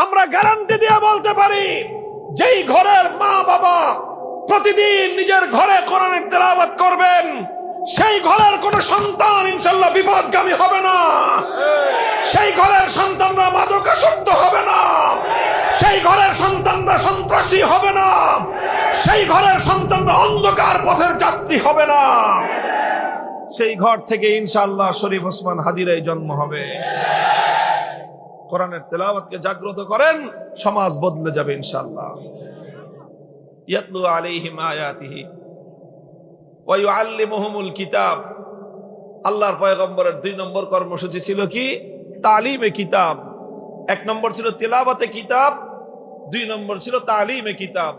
আমরা গ্যারান্টি দিয়ে বলতে পারি, যেই ঘরের মা বাবা প্রতিদিন নিজের ঘরে কোরআনের তেলাওয়াত করবেন, সেই ঘরের কোন সন্তান ইনশাআল্লাহ বিপদগামী হবে না। সেই ঘরের সন্তানরা মাদকাসক্ত হবে না। সেই ঘরের সন্তানরা সন্ত্রাসী হবে না। সেই ঘরের সন্তানরা অন্ধকার পথের যাত্রী হবে না। সেই ঘর থেকে ইনশাআল্লাহ শরীফ ওসমান হাদিরাই জন্ম হবে। কোরআনের তেলাওয়াতকে জাগ্রত করেন, সমাজ বদলে যাবে ইনশাআল্লাহ। ইয়াতলু আলাইহিম আয়াতিহি ওয়া ইউআল্লিমুহুমুল কিতাব। আল্লাহর পয়গম্বরের 2 নম্বর কর্মসূচি ছিল কি? তালিমে কিতাব। 1 নম্বর ছিল তেলাওয়াতে কিতাব, 2 নম্বর ছিল তালিমে কিতাব।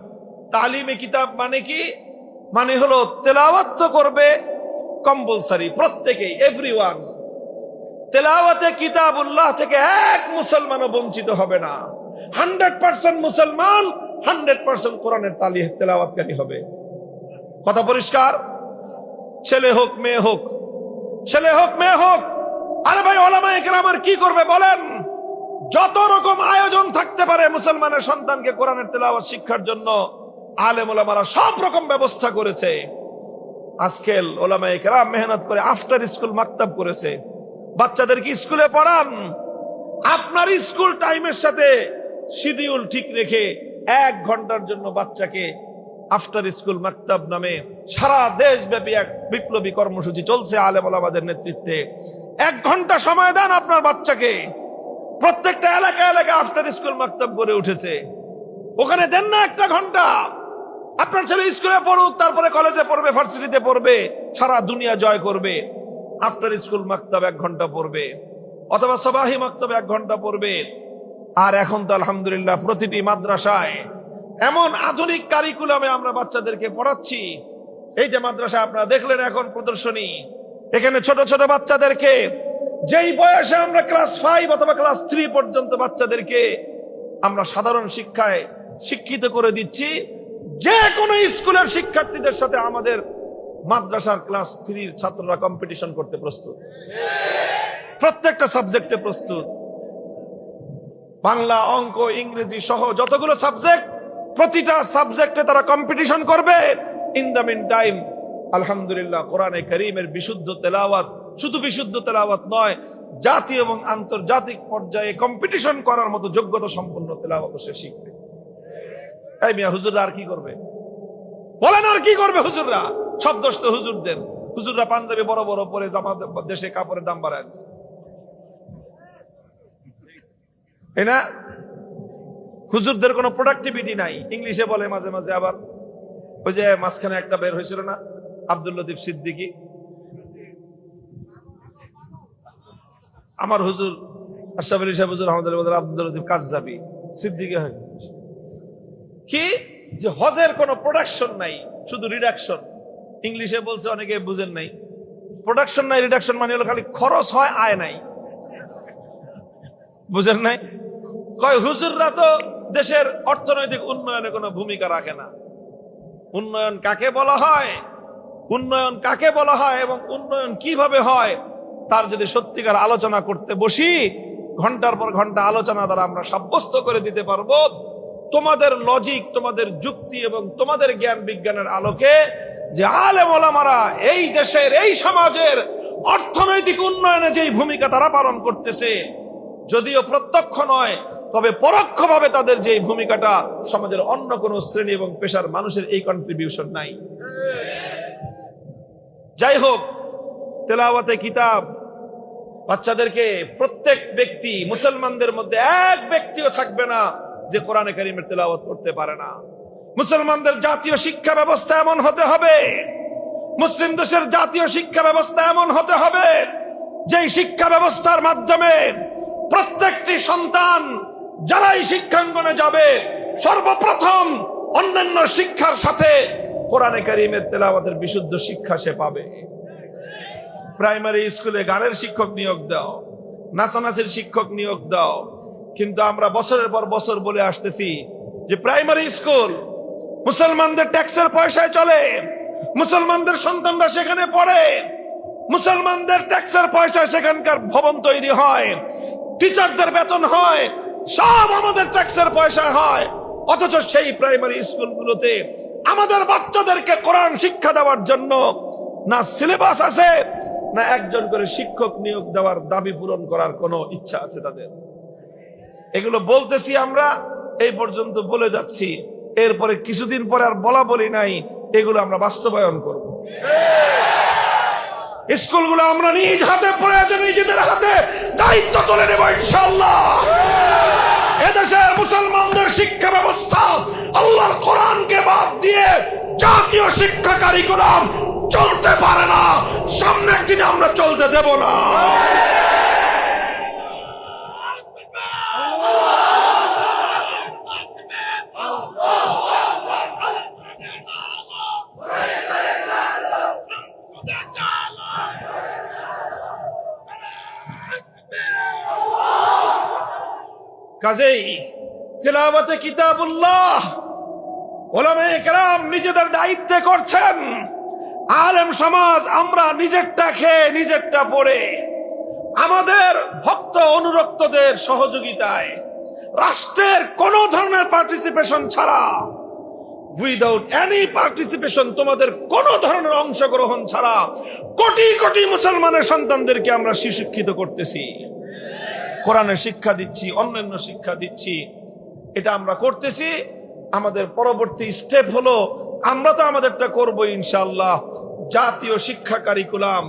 তালিমে কিতাব মানে কি? মানে হলো তেলাওয়াত তো করবে কম্পালসারি, প্রত্যেকেই, এভরিওয়ান। তেলাওয়াতে কিতাবুল্লাহ থেকে এক মুসলমানও বঞ্চিত হবে না। 100% মুসলমান 100% কোরআনের তেলাওয়াতকারী হবে। কথা পরিষ্কার? ছেলে হোক মেয়ে হোক, ছেলে হোক মেয়ে হোক। আরে ভাই, ওলামায়ে কেরাম কি করবে বলেন? যত রকম আয়োজন থাকতে পারে মুসলমানের সন্তানকে কোরআনের তেলাওয়াত শিক্ষার জন্য আলেম ওলামারা সব রকম ব্যবস্থা করেছে। আজকাল ওলামায়ে কেরাম মেহনত করে আফটার স্কুল মাকতাব করেছে। বাচ্চাদেরকে স্কুলে পড়ান, আপনার স্কুল টাইমের সাথে শিডিউল ঠিক রেখে 1 ঘন্টার জন্য বাচ্চাকে আফটার স্কুল মাকতাব নামে সারা দেশব্যাপী এক বিপ্লবী কর্মসূচি চলছে আলেম ওলামাদের নেতৃত্বে। 1 ঘন্টা সময় দেন আপনার বাচ্চাকে। প্রত্যেকটা এলাকায় এলাকায় আফটার স্কুল মাকতাব গড়ে উঠেছে, ওখানে দেন না 1 ঘন্টা। আপনার ছেলে স্কুলে পড়ুক, তারপরে কলেজে পড়বে, ভার্সিটিতে পড়বে, সারা দুনিয়া জয় করবে। আফটার স্কুল মাকতাব 1 ঘন্টা পড়বে, অথবা সবাহি মাকতাব 1 ঘন্টা পড়বে। আর এখন তো আলহামদুলিল্লাহ প্রতিটি মাদ্রাসায় এমন আধুনিক কারিকুলামে আমরা বাচ্চাদেরকে পড়াচ্ছি। এই যে মাদ্রাসা আপনারা দেখলেন এখন প্রদর্শনী, এখানে ছোট ছোট বাচ্চাদেরকে যেই বয়সে আমরা ক্লাস 5 অথবা ক্লাস 3 পর্যন্ত বাচ্চাদেরকে আমরা সাধারণ শিক্ষায় শিক্ষিত করে দিচ্ছি, যে কোনো স্কুলের শিক্ষার্থীদের সাথে আমাদের মাদ্রাসার ক্লাস 3 ছাত্ররা কম্পিটিশন করতে প্রস্তুত। প্রত্যেকটা সাবজেক্টে প্রস্তুত। বাংলা, অঙ্ক, ইংরেজি সহ যতগুলো সাবজেক্ট, প্রতিটা সাবজেক্টে তারা কম্পিটিশন করবে। ইন দ্য মিন টাইম আলহামদুলিল্লাহ কোরআনে কারীমের বিশুদ্ধ তেলাওয়াত, শুধু বিশুদ্ধ তেলাওয়াত নয়, জাতীয় এবং আন্তর্জাতিক পর্যায়ে কম্পিটিশন করার মতো যোগ্যতা সম্পন্ন তেলাওয়াত সে শিখবে। এই মিয়া, হুজুররা আর কি করবে বলেন? আর কি করবে হুজুররা? সব দোষ তো হুজুরদের। হুজুররা পাঞ্জাবি বড় বড় পরে জামা, দেশে কাপড়ের দাম বাড়ায় দিচ্ছে, তাই না? হুজুরদের কোনো প্রোডাক্টিভিটি নাই। ইংলিশে বলে মাঝে মাঝে, আবার ওই যে মাঝখানে একটা বের হয়েছিল না, আব্দুল লতিফ সিদ্দিকী। আমার হুজুর আশরাফ আলী সাহেব হুজুর আহমদুল্লাহ আব্দুল লতিফ কাযযাবী সিদ্দিকী হয় কি? যে হজের কোনো প্রোডাকশন নাই, শুধু রিডাকশন। ইংলিশে বলছে, অনেকে বুঝেন নাই। প্রোডাকশন নাই, রিডাকশন মানে হলো খালি খরচ হয়, আয় নাই। বুঝেন নাই? কয় হুজুররা তো দেশের অর্থনৈতিক উন্নয়নে কোনো ভূমিকা রাখে না। উন্নয়ন কাকে বলা হয়, উন্নয়ন কাকে বলা হয় এবং উন্নয়ন কিভাবে হয়, তার যদি সত্যিকার আলোচনা করতে বসি, ঘন্টার পর ঘন্টা আলোচনা দ্বারা আমরা সাব্যস্ত করে দিতে পারবো তোমাদের লজিক, তোমাদের যুক্তি এবং তোমাদের জ্ঞান বিজ্ঞানের আলোকে যে আলেম ওলামারা এই দেশের, এই সমাজের অর্থনৈতিক উন্নয়নে যেই ভূমিকা তারা পালন করতেছে, যদিও প্রত্যক্ষ নয় তবে পরোক্ষভাবে তাদের যে ভূমিকাটা সমাজের অন্য কোন শ্রেণী এবং পেশার মানুষের এই কন্ট্রিবিউশন নাই। যাই হোক, তেলাওয়াতে কিতাব বাচ্চাদেরকে, প্রত্যেক ব্যক্তি, মুসলমানদের মধ্যে এক ব্যক্তিও থাকবে না যে কোরআনে কারীমের তেলাওয়াত করতে পারে না। মুসলমানদের জাতীয় শিক্ষা ব্যবস্থা এমন হতে হবে, মুসলিম দেশের জাতীয় শিক্ষা ব্যবস্থা এমন হতে হবে, যেই শিক্ষা ব্যবস্থার মাধ্যমে প্রত্যেকটি সন্তান যারাই শিক্ষাঙ্গনে যাবে সর্বপ্রথম অন্যান্য শিক্ষার সাথে কোরআনে কারীমের তেলাওয়াতের বিশুদ্ধ শিক্ষা সে পাবে। প্রাইমারি স্কুলে গানের শিক্ষক নিয়োগ দাও, নাচানাচির শিক্ষক নিয়োগ দাও, কিন্তু আমরা বছরের পর বছর বলে আসতেছি যে প্রাইমারি স্কুল মুসলমানদের ট্যাক্সের পয়সায় চলে, মুসলমানদের সন্তানরা সেখানে পড়ে, মুসলমানদের ট্যাক্সের পয়সায় সেখানকার ভবন তৈরি হয়, টিচারদের বেতন হয়, সব আমাদের ট্যাক্সের পয়সা হয়, অথচ সেই প্রাইমারি স্কুলগুলোতে আমাদের বাচ্চাদেরকে কোরআন শিক্ষা দেওয়ার জন্য না সিলেবাস আছে, না একজন করে শিক্ষক নিয়োগ দেওয়ার দাবি পূরণ করার কোনো ইচ্ছা আছে তাদের। এগুলো বলতেছি আমরা, এই পর্যন্ত বলে যাচ্ছি, এরপরে কিছুদিন পরে আর বলা বলি নাই, এগুলো আমরা বাস্তবায়ন করব। স্কুলগুলো আমরা নিজ হাতে প্রয়োজনে নিজেদের হাতে দায়িত্ব তুলে নেব ইনশাআল্লাহ। এদেশের মুসলমানদের শিক্ষা ব্যবস্থা আল্লাহর কোরআনকে বাদ দিয়ে জাতীয় শিক্ষা কারিকুলাম চলতে পারে না, সামনের দিনে আমরা চলতে দেব না। কাজেই তিলাওয়াতে কিতাবুল্লাহ উলামায়ে কেরাম নিজেদের দায়িত্বে করছেন, আলেম সমাজ আমরা নিজেরটা খেয়ে নিজেরটা পড়ে আমাদের ভক্ত অনুরক্তদের সহযোগিতায় রাষ্ট্রের কোন ধরনের পার্টিসিপেশন ছাড়া, উইদাউট এনি পার্টিসিপেশন, তোমাদের কোন ধরনের অংশগ্রহণ ছাড়া কোটি কোটি মুসলমানের সন্তানদেরকে আমরা শিক্ষিত করতেছি, কোরআনের শিক্ষা দিচ্ছি, অন্যান্য শিক্ষা দিচ্ছি। এটা আমরা করতেছি। আমাদের পরবর্তী স্টেপ হলো আমরা তো আমাদেরটা করবো ইনশাআল্লাহ। জাতীয় শিক্ষা কারিকুলাম,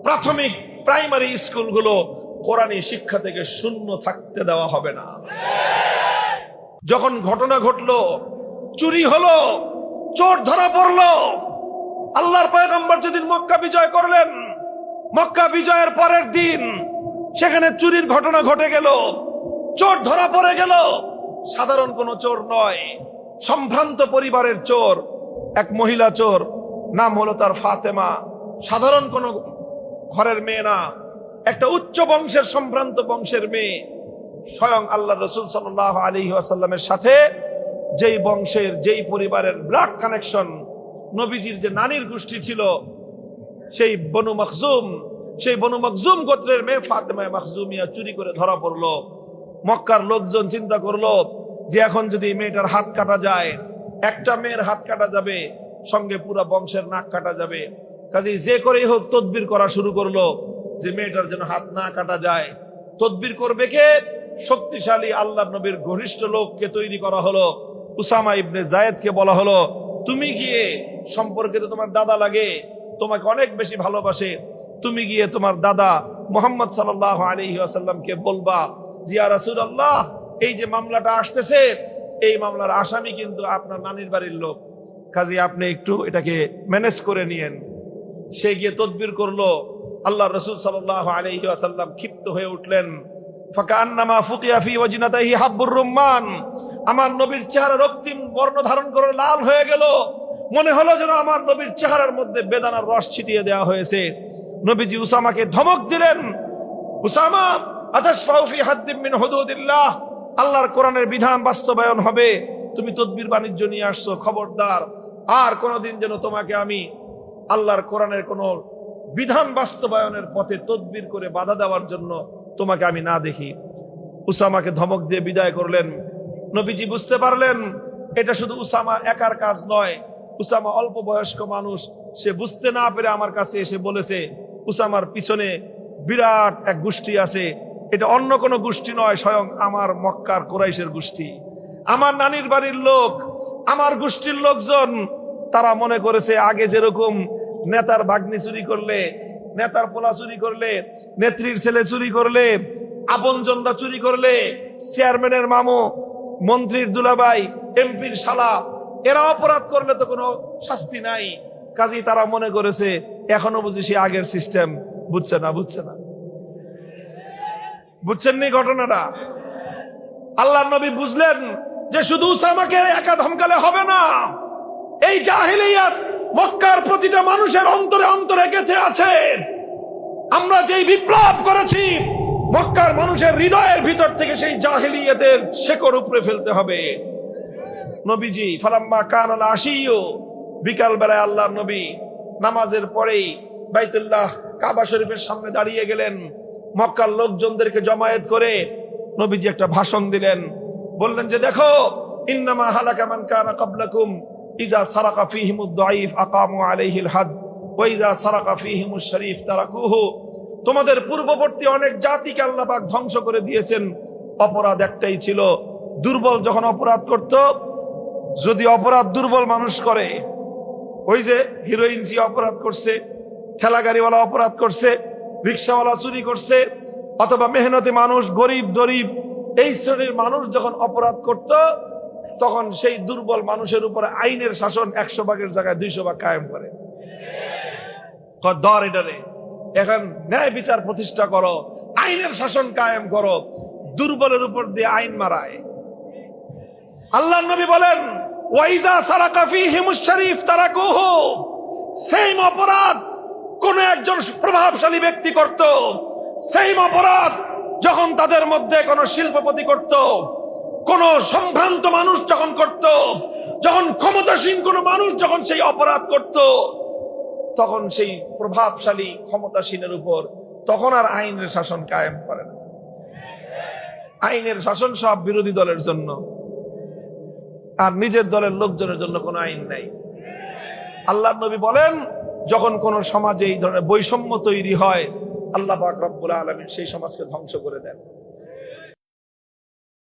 প্রাথমিক প্রাইমারি স্কুলগুলো কোরআনী শিক্ষা থেকে শূন্য থাকতে দেওয়া হবে না। যখন ঘটনা ঘটলো, চুরি হলো, চোর ধরা পড়লো, আল্লাহর পয়গম্বর যেদিন মক্কা বিজয় করলেন, মক্কা বিজয়ের পরের দিন সেখানে চুরির ঘটনা ঘটে গেল, চোর ধরা পড়ে গেল। সাধারণ কোন চোর নয়, সম্ভ্রান্ত পরিবারের চোর, এক মহিলা চোর, নাম হলো তার ফাতেমা। সাধারণ কোন ঘরের মেয়ে না, একটা উচ্চ বংশের সম্ভ্রান্ত বংশের মেয়ে। স্বয়ং আল্লাহ রাসূল সাল্লাল্লাহু আলাইহি ওয়াসাল্লামের সাথে যেই বংশের, যেই পরিবারের ব্লাড কানেকশন, নবীজির যে নানির গোষ্ঠী ছিল, সেই বনু মখজুম, সেই বনু মখজুম গোত্রের মেয়ে ফাতেমা মখজুমিয়া চুরি করে ধরা পড়লো। মক্কার লোকজন চিন্তা করলো যে এখন যদি মেয়েটার হাত কাটা যায়, একটা মেয়ের হাত কাটা যাবে, সঙ্গে পুরা বংশের নাক কাটা যাবে। কাজেই যে করেই হোক তদবির করা শুরু করলো যে মেয়েটার যেন হাত না কাটা যায়। তদবির করবে কে? শক্তিশালী আল্লাহর নবীর ঘনিষ্ঠ লোককে তৈরি করা হলো। উসামা ইবনে জায়েদকে বলা হলো, তুমি গিয়ে, সম্পর্কে তো তোমার দাদা লাগে, তোমাকে অনেক বেশি ভালোবাসে, তুমি গিয়ে তোমার দাদা মুহাম্মদ সাল্লাল্লাহু আলাইহি ওয়াসাল্লামকে বলবা, ইয়া রাসূলুল্লাহ, এই যে মামলাটা আসতেছে, এই মামলার আসামি কিন্তু আপনার নানির বাড়ির লোক, কাজে আপনি একটু এটাকে ম্যানেজ করে নিয়েন। সে গিয়ে তদবির করলো। আল্লাহ রাসূল সাল্লাল্লাহু আলাইহি ওয়াসাল্লাম ক্ষিপ্ত হয়ে উঠলেন। ফাকান্নামা ফুকিয়া ফি ওয়াজনাতিহি হাব্বুর রুম্মান, আমার নবীর চেহারা রক্তিম বর্ণ ধারণ করে লাল হয়ে গেল। মনে হলো যেন আমার নবীর চেহারার মধ্যে বেদানার রস ছিটিয়ে দেওয়া হয়েছে। নবীজি উসামাকে ধমক দিলেন, উসামা, আতাশফাউ ফি হাদ্দিম মিন হুদুদিল্লাহ, আল্লাহর কোরআনের বিধান বাস্তবায়ন হবে, তুমি তদবির বাণিজ্য নিয়ে আসছো, খবরদার আর কোনোদিন যেন তোমাকে আমি আল্লাহর কোরআনের কোন বিধান বাস্তবায়নের পথে তদবির করে বাধা দেওয়ার জন্য তোমাকে আমি না দেখি। উসামাকে ধমক দিয়ে বিদায় করলেন। নবীজি বুঝতে পারলেন এটা শুধু উসামা একার কাজ নয়, উসামা অল্প বয়স্ক মানুষ, সে বুঝতে না পেরে আমার কাছে এসে বলেছে উসামার পিছনে বিরাট এক গোষ্ঠী আছে, এটা অন্য কোনো গোষ্ঠী নয়, স্বয়ং আমার মক্কার কুরাইশের গোষ্ঠী, আমার নানির বাড়ির লোক, আমার গোষ্ঠীর লোকজন। তারা মনে করেছে আগে যেরকম নেতার ভাগ্নি চুরি করলে, নেতার পোলা চুরি করলে, নেত্রীর ছেলে চুরি করলে, আপনজনরা চুরি করলে, চেয়ারম্যানের মামু, মন্ত্রীর দুলাভাই, এমপির শালা, এরা অপরাধ করলে তো কোনো শাস্তি নাই। কাজেই তারা মনে করেছে এখনো বুঝি সে আগের সিস্টেম। বুঝছে না, বুঝছে না, বুঝছেন নি ঘটনাটা? আল্লাহর নবী বুঝলেন যে শুধু উসামাকে একা ধমকালে হবে না, এই জাহেলিয়াত মক্কার প্রতিটা মানুষের অন্তরে অন্তরে গেঁথে আছে। আমরা যেই বিপ্লব করেছি, মক্কার মানুষের হৃদয়ের ভিতর থেকে সেই জাহেলিয়াতের শেকড় উপড়ে ফেলতে হবে। নবীজি ফালাম্মা কানাল আশিয়্যু, বিকাল বেলায় আল্লাহর নবী নামাজের পরেই বাইতুল্লাহ কাবা শরীফের সামনে দাঁড়িয়ে গেলেন। মক্কার লোকজনদেরকে জমায়েত করে নবীজি একটা ভাষণ দিলেন, বললেন যে দেখো, ইন্নামা হালাকা মান কানা ক্বাবলাকুম ইযা সারাকা ফীহিমুদ দাঈফ আকামু আলাইহিল হাদ ওয়া ইযা সারাকা ফীহিমুশ শরীফ তারাকুহু। তোমাদের পূর্ববর্তী অনেক জাতিকে আল্লাহ পাক ধ্বংস করে দিয়েছেন। অপরাধ একটাই ছিল, দুর্বল যখন অপরাধ করত, যদি অপরাধ দুর্বল মানুষ করে, ওই যে হিরোইন যে অপরাধ করছে, ঠেলা গাড়িওয়ালা অপরাধ করছে, রিক্সাওয়ালা চুরি করছে, অথবা মেহনতি মানুষ, গরিব দরিব, এই শ্রেণীর মানুষ যখন অপরাধ করত, তখন সেই দুর্বল মানুষের উপরে আইনের শাসন 100 ভাগের জায়গায় 200 ভাগ কায়েম করে। ধর এটারে, এখন ন্যায় বিচার প্রতিষ্ঠা করো, আইনের শাসন কায়েম করো, দুর্বলের উপর দিয়ে আইন মারায়। আল্লাহর নবী বলেন, ওয়াইজা সারাকা ফীহিমুশ শরীফ তারাকুহু। সেম অপরাধ কোন একজন প্রভাবশালী ব্যক্তি করত, সেম অপরাধ যখন তাদের মধ্যে কোন শিল্পপতি করত, কোন সম্ভ্রান্ত মানুষ যখন করত, যখন ক্ষমতাসীন কোন মানুষ যখন সেই অপরাধ করত, তখন সেই প্রভাবশালী ক্ষমতাসীনের উপর তখন আর আইনের শাসন কায়েম করে না। আইনের শাসন সব বিরোধী দলের জন্য, আর নিজের দলের লোকজনের জন্য কোনো আইন নাই। আল্লাহর নবী বলেন, যখন কোন সমাজে এই ধরনের বৈষম্য তৈরি হয়, আল্লাহ পাক রব্বুল আলামিন সেই সমাজকে ধ্বংস করে দেন।